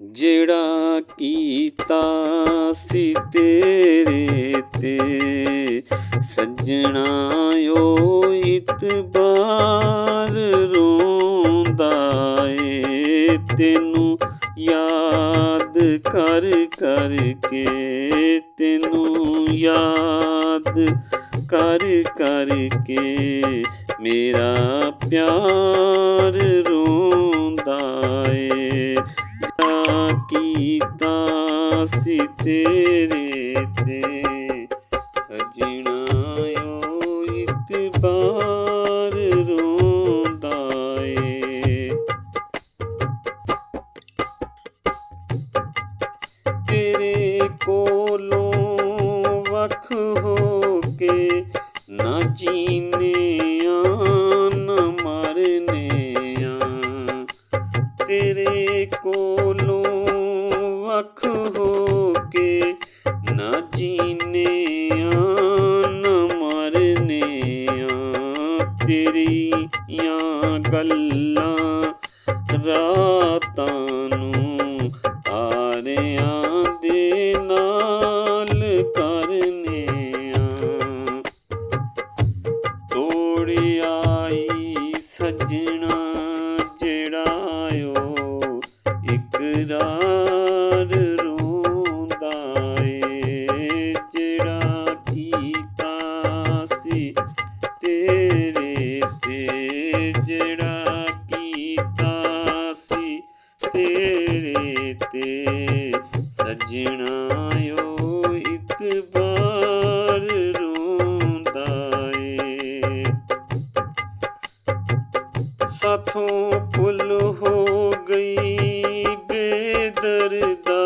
ਜਿਹੜਾ ਕੀਤਾ ਸੀ ਤੇਰੇ ਤੇ ਸੱਜਣਾ ਓ ਇਤਬਾਰ ਰੋਂਦਾ ਏ ਤੈਨੂੰ ਯਾਦ ਕਰ ਕਰਕੇ, ਤੈਨੂੰ ਯਾਦ ਕਰ ਕਰਕੇ ਮੇਰਾ ਪਿਆਰ ਰੋਂਦਾ ਏ। ਕੀਤਾ ਸੀ ਤੇਰੇ ਤੇ ਸੱਜਣਾ ਓ ਇਤਬਾਰ ਰੋਂਦਾ ਏ। ਤੇਰੇ ਕੋਲੋਂ ਵੱਖ ਹੋ ਕੇ ਨਾ ਜੀਨੇ ਆ ਨਾ ਮਰਨੇ ਆ, ਤੇਰੇ ਕੋਲੋਂ ਵੱਖ ਹੋ ਕੇ ਨਾ ਜੀਨੇ ਆ ਨਾ ਮਰਨੇ ਆ, ਤੇਰੀਆਂ ਗੱਲਾਂ ਰਾਤਾਂ ਨੂੰ ਤਾਰਿਆਂ ਦੇ ਨਾਲ ਕਰਨੇ ਆ। ਤੋੜ ਆਈ ਸੱਜਣਾ ਜਿਹੜਾ ਓ ਇਕਰਾਰ ਰੋਂਦਾ ਏ, ਜਿਹੜਾ ਕੀਤਾ ਸੀ ਤੇਰੇ ਤੇ, ਜਿਹੜਾ ਕੀਤਾ ਸੀ ਤੇਰੇ ਤੇ ਸੱਜਣਾ ਓ ਇਤਬਾਰ ਰੋਂਦਾ ਏ। ਸਾਥੋਂ ਭੁੱਲ ਹੋ ਗਈ ਬੇਦਰਦਾ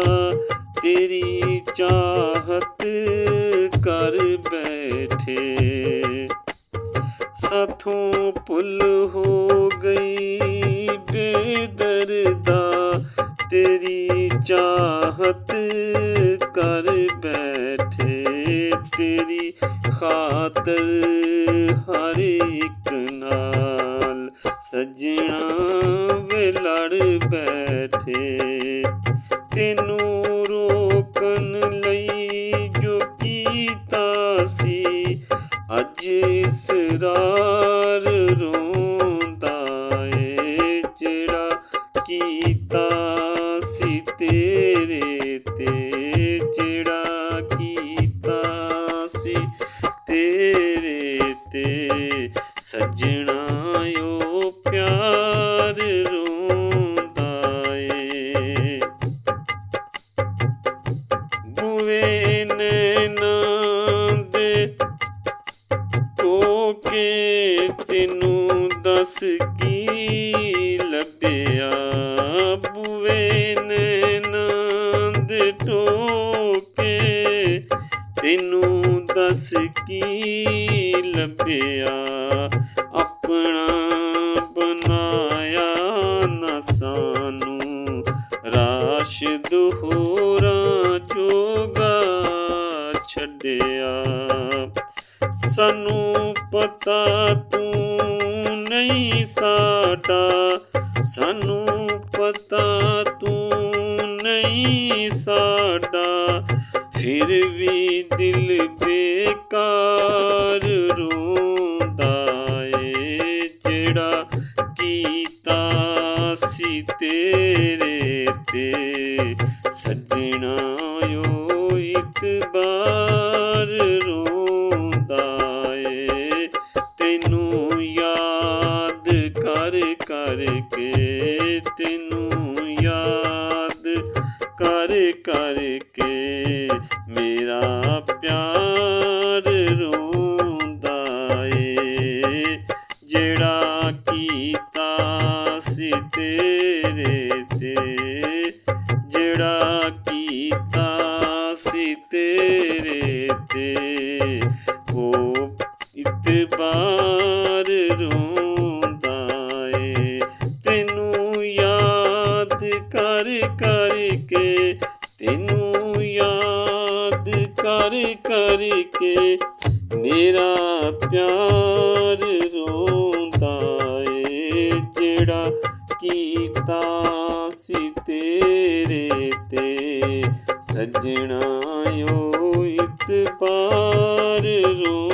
ਤੇਰੀ ਚਾਹਤ ਕਰ ਬੈਠੇ, ਸਾਥੋਂ ਭੁੱਲ ਹੋ ਗਈ ਬੇਦਰਦਾ ਤੇਰੀ ਚਾਹਤ ਕਰ ਬੈਠੇ, ਤੇਰੀ ਖਾਤਰ ਹਰ ਇੱਕ ਨਾਲ ਸੱਜਣਾ ਵੇ ਲੜ ਬੈਠੇ, ਤੈਨੂੰ ਰੋਕਣ ਲਈ ਜੋ ਕੀਤਾ ਸੀ ਅੱਜ ਇਸਰਾਰ ਰੋਂਦਾ ਏ, ਜਿਹੜਾ ਕੀਤਾ ਸੀ ਤੇਰੇ ਤੇ, ਜਿਹੜਾ ਕੀਤਾ ਸੀ ਤੇਰੇ ਤੇ ਸੱਜਣਾ ਓ ਪਿਆਰ ਰੋਂਦਾ ਏ। ਬੂਵੇ ਨੈਣਾਂ ਦੇ ਧੋ ਕੇ ਤੈਨੂੰ ਦੱਸ ਕੀ ਲੱਭਿਆ, ਬੂਵੇ ਨੈਣਾਂ ਦੇ ਧੋ ਕੇ ਤੈਨੂੰ ਦੱਸ ਕੀ ਲੱਭਿਆ, ਆਪਣਾ ਬਣਾਇਆ ਨਾ ਸਾਨੂੰ ਰਾਸ਼ਦ ਹੋਰਾਂ ਜੋਗਾ ਛੱਡਿਆ, ਸਾਨੂੰ ਪਤਾ ਤੂੰ ਨਹੀਂ ਸਾਡਾ, ਸਾਨੂੰ ਪਤਾ ਤੂੰ ਨਹੀਂ ਸਾਡਾ, ਫਿਰ ਵੀ ਦਿਲ ਬੇਕਾਰ ਰੋਂਦਾ ਏ, ਜਿਹੜਾ ਕੀਤਾ ਸੀ ਤੇਰੇ ਤੇ ਸੱਜਣਾ ਓ ਇਤਬਾਰ ਰੋਂਦਾ ਏ, ਤੈਨੂੰ ਯਾਦ ਕਰ ਕਰਕੇ, ਤੈਨੂੰ ਯਾਦ ਕਰ ਕਰਕੇ ਮੇਰਾ ਪਿਆਰ ਰੋਂਦਾ ਏ, ਜਿਹੜਾ ਕੀਤਾ ਸੀ ਤੇਰੇ ਤੇ, ਜਿਹੜਾ ਕੀਤਾ ਸੀ ਤੇਰੇ ਤੇ ਉਹ ਇਤਬਾਰ ਰੋਂਦਾ ਏ, ਤੈਨੂੰ ਯਾਦ ਕਰ ਕਰਕੇ, ਤੈਨੂੰ ਯਾਦ ਕਰ ਕਰਕੇ ਮੇਰਾ ਪਿਆਰ ਰੋਂਦਾ ਏ, ਜਿਹੜਾ ਕੀਤਾ ਸੀ ਤੇਰੇ ਸੱਜਣਾ ਓ ਇਤਬਾਰ ਰੋਂਦਾ